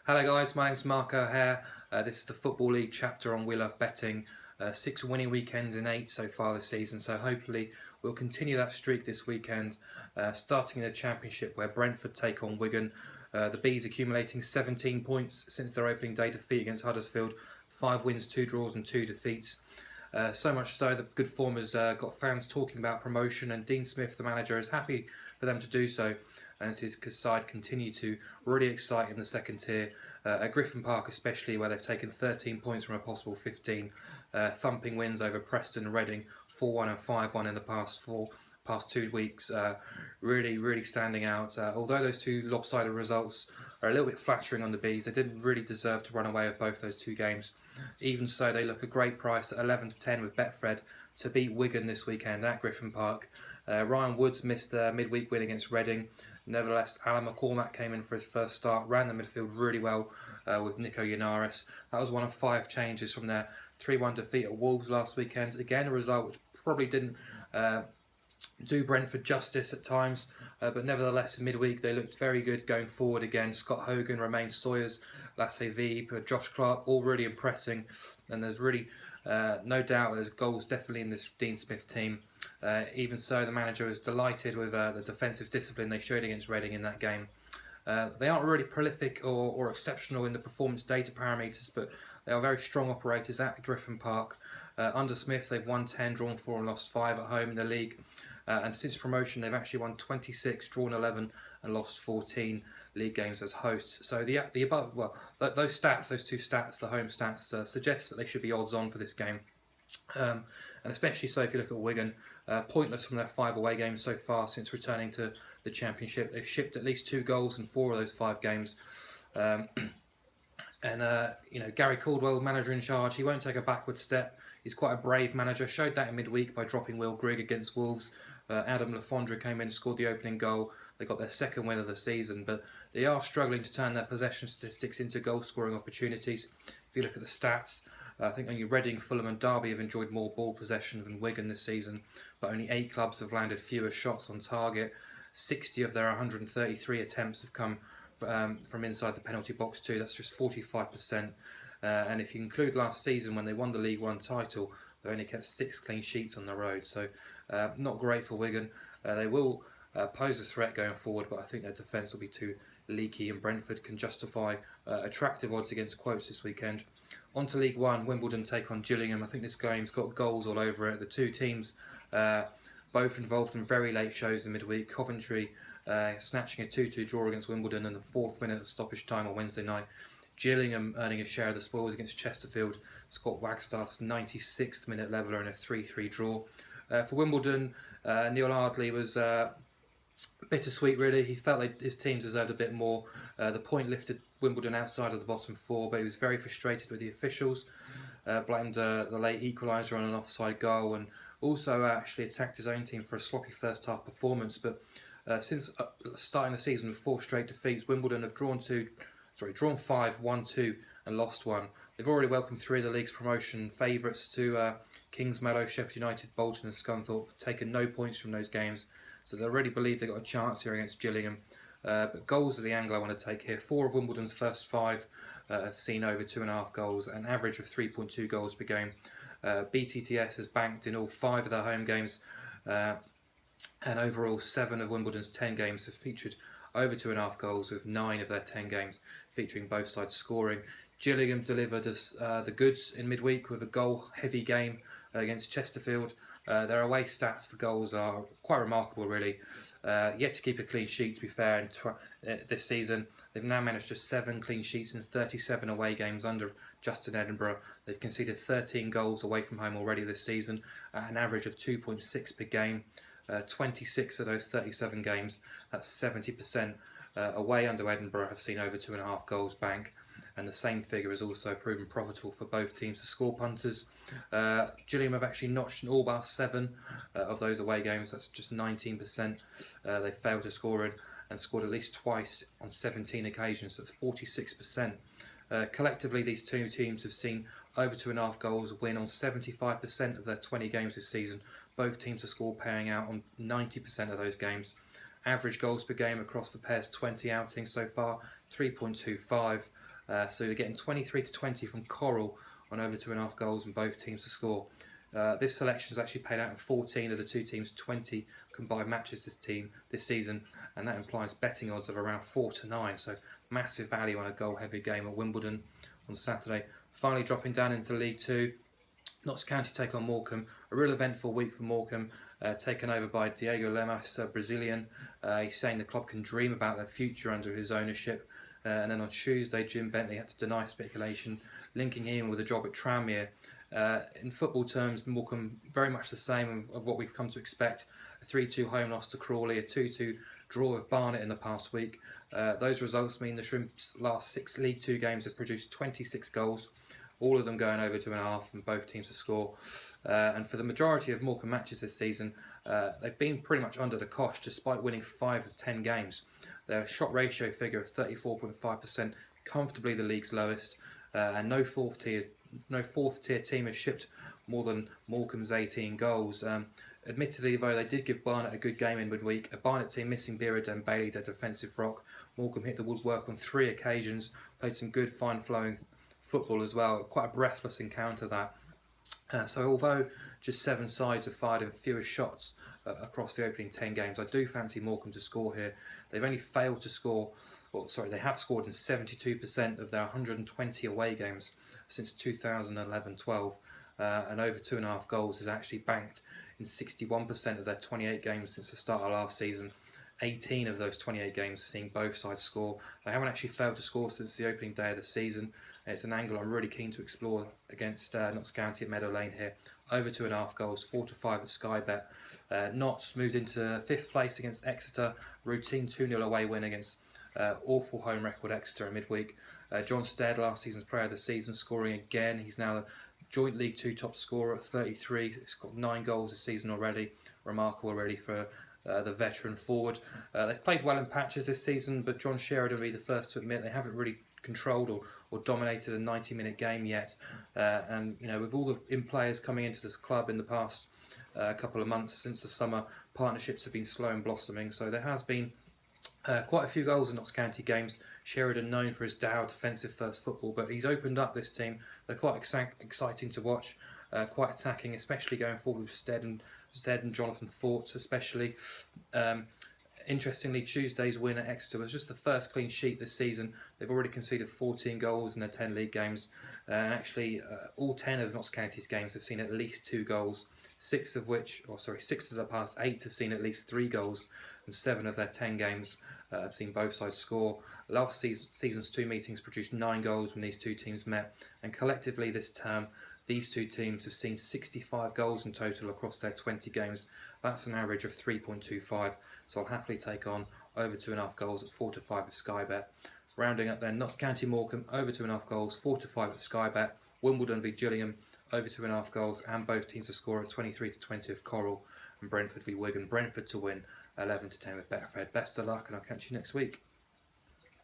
Hello guys, my name's Mark O'Hare. This is the Football League chapter on We Love Betting. 6 winning weekends in 8 so far this season, so hopefully we'll continue that streak this weekend, starting in the Championship where Brentford take on Wigan. The Bees accumulating 17 points since their opening day defeat against Huddersfield, 5 wins, 2 draws and 2 defeats. So much so the good form has got fans talking about promotion, and Dean Smith, the manager, is happy for them to do so as his side continue to really excite in the second tier. At Griffin Park especially, where they've taken 13 points from a possible 15, thumping wins over Preston and Reading, 4-1 and 5-1 in the past 2 weeks, really standing out. Although those two lopsided results are a little bit flattering on the Bees, they didn't really deserve to run away with both those 2 games. Even so, they look a great price at 11 to 10 with Betfred to beat Wigan this weekend at Griffin Park. Ryan Woods missed a midweek win against Reading. Nevertheless, Alan McCormack came in for his first start, ran the midfield really well with Nico Yanaris. That was one of 5 changes from their 3-1 defeat at Wolves last weekend. Again, a result which probably didn't do Brentford justice at times, but nevertheless in midweek they looked very good going forward again. Scott Hogan, Romain Sawyers, Lasse Viep, Josh Clark, all really impressing, and there's really no doubt there's goals definitely in this Dean Smith team. Even so, the manager was delighted with the defensive discipline they showed against Reading in that game. They aren't really prolific or exceptional in the performance data parameters, but they are very strong operators at Griffin Park. Under Smith, they've won 10, drawn 4 and lost 5 at home in the league. And since promotion, they've actually won 26, drawn 11 and lost 14 league games as hosts. So the above, well, those stats, those 2 stats, the home stats, suggest that they should be odds on for this game. And especially so if you look at Wigan, pointless from their 5 away games so far since returning to the Championship. They've shipped at least 2 goals in 4 of those 5 games. Gary Caldwell, manager in charge, he won't take a backward step. He's quite a brave manager, showed that in midweek by dropping Will Grigg against Wolves. Adam Le Fondre came in, scored the opening goal. They got their 2nd win of the season, but they are struggling to turn their possession statistics into goal-scoring opportunities. If you look at the stats, I think only Reading, Fulham and Derby have enjoyed more ball possession than Wigan this season, but only 8 clubs have landed fewer shots on target. 60 of their 133 attempts have come from inside the penalty box too. That's just 45%. And if you include last season when they won the League One title, they only kept 6 clean sheets on the road. So not great for Wigan. They will pose a threat going forward, but I think their defence will be too leaky, and Brentford can justify attractive odds against quotes this weekend. On to League One, Wimbledon take on Gillingham. I think this game's got goals all over it. The 2 teams both involved in very late shows in midweek. Coventry snatching a 2-2 draw against Wimbledon in the 4th minute of stoppage time on Wednesday night. Gillingham earning a share of the spoils against Chesterfield. Scott Wagstaff's 96th minute leveller in a 3-3 draw. For Wimbledon, Neil Ardley was bittersweet really. He felt like his team deserved a bit more. The point lifted Wimbledon outside of the bottom 4, but he was very frustrated with the officials. Blamed the late equaliser on an offside goal, and also actually attacked his own team for a sloppy first half performance. But since starting the season with 4 straight defeats, Wimbledon have drawn 5, won 2 and lost 1. They've already welcomed 3 of the league's promotion favourites to Kingsmeadow, Sheffield United, Bolton and Scunthorpe, taken no points from those games. So they already believe they've got a chance here against Gillingham. But goals are the angle I want to take here. 4 of Wimbledon's first 5 have seen over 2.5 goals, an average of 3.2 goals per game. BTTS has banked in all 5 of their home games, and overall 7 of Wimbledon's 10 games have featured over 2.5 goals, with 9 of their 10 games featuring both sides scoring. Gillingham delivered us the goods in midweek with a goal-heavy game against Chesterfield. Their away stats for goals are quite remarkable really. Yet to keep a clean sheet, to be fair, this season. They've now managed just 7 clean sheets in 37 away games under Justin Edinburgh. They've conceded 13 goals away from home already this season, at an average of 2.6 per game. 26 of those 37 games, that's 70%, away under Edinburgh have seen over 2.5 goals bank, and the same figure has also proven profitable for both teams to score punters. Gillingham have actually notched in all but 7 of those away games, that's just 19%. They failed to score in and scored at least twice on 17 occasions, that's 46%. Collectively, these 2 teams have seen over 2.5 goals win on 75% of their 20 games this season. Both teams have scored paying out on 90% of those games. Average goals per game across the pair's 20 outings so far, 3.25. So they're getting 23 to 20 from Coral on over 2.5 goals and both teams to score. This selection has actually paid out in 14 of the two teams' 20 combined matches this season, and that implies betting odds of around 4 to 9. So massive value on a goal-heavy game at Wimbledon on Saturday. Finally, dropping down into League Two, Notts County take on Morecambe. A real eventful week for Morecambe, taken over by Diego Lemas, a Brazilian. He's saying the club can dream about their future under his ownership. And then on Tuesday, Jim Bentley had to deny speculation, linking him with a job at Tranmere. In football terms, Morecambe very much the same of what we've come to expect. A 3-2 home loss to Crawley, a 2-2 draw with Barnet in the past week. Those results mean the Shrimps' last 6 League Two games have produced 26 goals, all of them going over 2.5 and both teams to score. And for the majority of Morecambe matches this season, they've been pretty much under the cosh despite winning 5 of 10 games. Their shot ratio figure of 34.5%, comfortably the league's lowest, and no fourth tier team has shipped more than Morecambe's 18 goals. Admittedly, though, they did give Barnet a good game in midweek. A Barnet team missing Beard and Bailey, their defensive rock. Morecambe hit the woodwork on 3 occasions, played some good fine-flowing football as well. Quite a breathless encounter that. So although just 7 sides have fired in fewer shots across the opening 10 games, I do fancy Morecambe to score here. They've only failed to score, they have scored in 72% of their 120 away games since 2011-12, and over 2.5 goals is actually banked in 61% of their 28 games since the start of last season. 18 of those 28 games seeing both sides score. They haven't actually failed to score since the opening day of the season. It's an angle I'm really keen to explore against Notts County at Meadow Lane here. Over 2.5 goals, 4 to 5 at Sky Bet. Notts moved into 5th place against Exeter. Routine 2-0 away win against awful home record Exeter in midweek. John Stead, last season's player of the season, scoring again. He's now the joint League Two top scorer at 33. He's got 9 goals this season already. Remarkable already for the veteran forward. They've played well in patches this season, but John Sheridan will be the first to admit they haven't really controlled or dominated a 90-minute game yet. And with all the players coming into this club in the past couple of months since the summer, partnerships have been slow and blossoming. So there has been quite a few goals in Notts County games. Sheridan known for his dour defensive first football, but he's opened up this team. They're quite exciting to watch, quite attacking, especially going forward with Stead and Jonathan Fort especially. Interestingly, Tuesday's win at Exeter was just the first clean sheet this season. They've already conceded 14 goals in their 10 league games, and actually all 10 of Notts County's games have seen at least 2 goals. 6 of the past 8 have seen at least 3 goals, and 7 of their 10 games have seen both sides score. Last season's 2 meetings produced 9 goals when these two teams met, and collectively this term, these two teams have seen 65 goals in total across their 20 games. That's an average of 3.25, so I'll happily take on over 2.5 goals at 4 to 5 at Sky Bet. Rounding up then, Notts County Morecambe, over 2.5 goals, 4 to 5 at Sky Bet. Wimbledon v Gillingham, over 2.5 goals, and both teams to score at 23 to 20 with Coral. And Brentford v Wigan, Brentford to win 11 to 10 with Betfred. Best of luck, and I'll catch you next week.